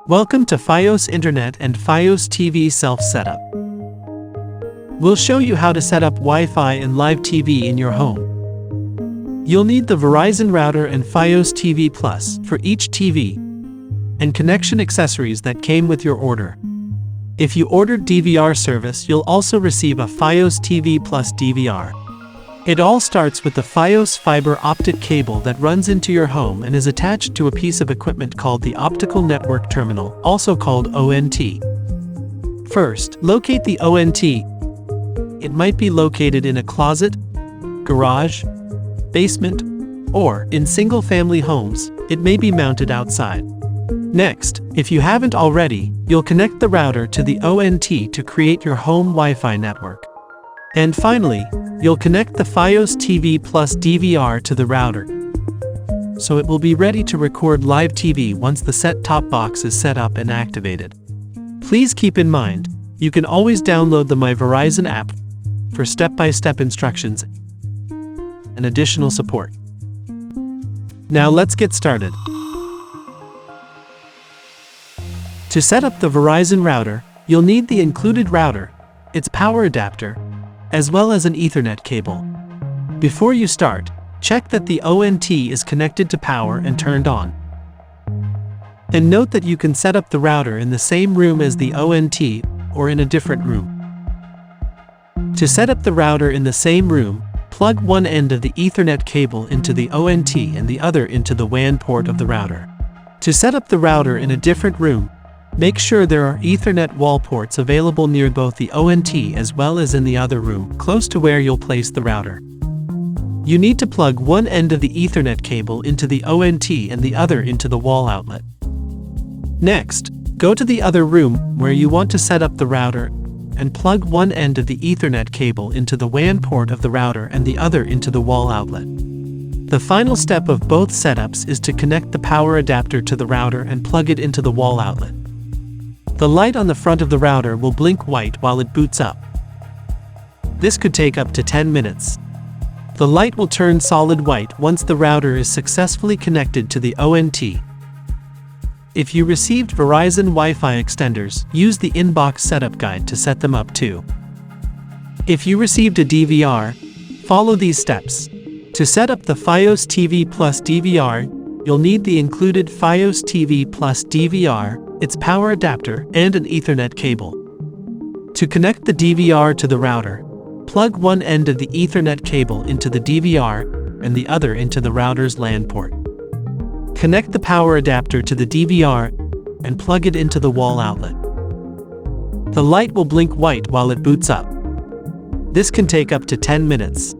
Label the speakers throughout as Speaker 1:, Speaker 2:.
Speaker 1: Welcome to Fios Internet and Fios TV Self Setup. We'll show you how to set up Wi-Fi and live TV in your home. You'll need the Verizon router and Fios TV Plus for each TV, and connection accessories that came with your order. If you ordered DVR service, you'll also receive a Fios TV Plus DVR. It all starts with the Fios fiber optic cable that runs into your home and is attached to a piece of equipment called the Optical Network Terminal, also called ONT. First, locate the ONT. It might be located in a closet, garage, basement, or, in single-family homes, it may be mounted outside. Next, if you haven't already, you'll connect the router to the ONT to create your home Wi-Fi network. And finally, you'll connect the Fios TV Plus DVR to the router, so it will be ready to record live TV once the set-top box is set up and activated. Please keep in mind, you can always download the My Verizon app for step-by-step instructions and additional support. Now let's get started. To set up the Verizon router, you'll need the included router, its power adapter, as well as an Ethernet cable. Before you start, check that the ONT is connected to power and turned on. And note that you can set up the router in the same room as the ONT or in a different room. To set up the router in the same room, plug one end of the Ethernet cable into the ONT and the other into the WAN port of the router. To set up the router in a different room, make sure there are Ethernet wall ports available near both the ONT as well as in the other room, close to where you'll place the router. You need to plug one end of the Ethernet cable into the ONT and the other into the wall outlet. Next, go to the other room where you want to set up the router and plug one end of the Ethernet cable into the WAN port of the router and the other into the wall outlet. The final step of both setups is to connect the power adapter to the router and plug it into the wall outlet. The light on the front of the router will blink white while it boots up. This could take up to 10 minutes. The light will turn solid white once the router is successfully connected to the ONT. If you received Verizon Wi-Fi extenders, use the inbox setup guide to set them up too. If you received a DVR, follow these steps. To set up the Fios TV Plus DVR, you'll need the included Fios TV Plus DVR, its power adapter, and an Ethernet cable. To connect the DVR to the router, plug one end of the Ethernet cable into the DVR and the other into the router's LAN port. Connect the power adapter to the DVR and plug it into the wall outlet. The light will blink white while it boots up. This can take up to 10 minutes.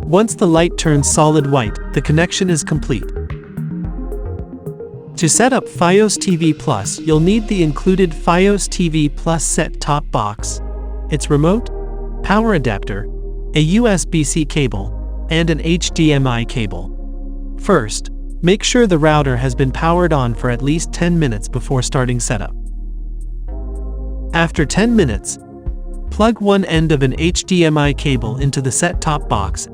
Speaker 1: Once the light turns solid white, the connection is complete. To set up Fios TV Plus, you'll need the included Fios TV Plus set-top box, its remote, power adapter, a USB-C cable, and an HDMI cable. First, make sure the router has been powered on for at least 10 minutes before starting setup. After 10 minutes, plug one end of an HDMI cable into the set-top box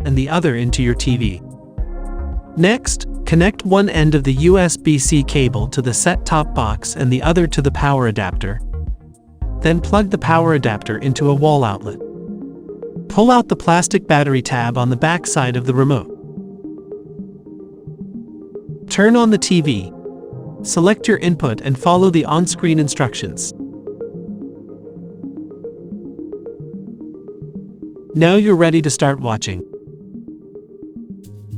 Speaker 1: and the other into your TV. Next, connect one end of the USB-C cable to the set-top box and the other to the power adapter. Then plug the power adapter into a wall outlet. Pull out the plastic battery tab on the back side of the remote. Turn on the TV. Select your input and follow the on-screen instructions. Now you're ready to start watching.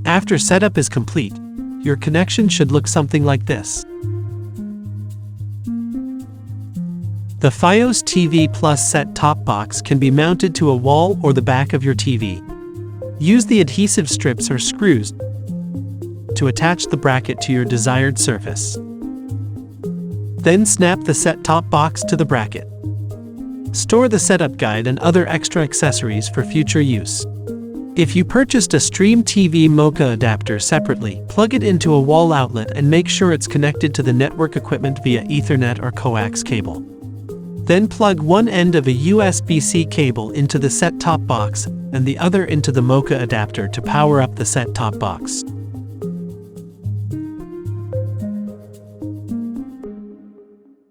Speaker 1: After setup is complete, your connection should look something like this. The Fios TV Plus set-top box can be mounted to a wall or the back of your TV. Use the adhesive strips or screws to attach the bracket to your desired surface. Then snap the set-top box to the bracket. Store the setup guide and other extra accessories for future use. If you purchased a Stream TV Mocha adapter separately, plug it into a wall outlet and make sure it's connected to the network equipment via Ethernet or coax cable. Then plug one end of a USB-C cable into the set-top box and the other into the Mocha adapter to power up the set-top box.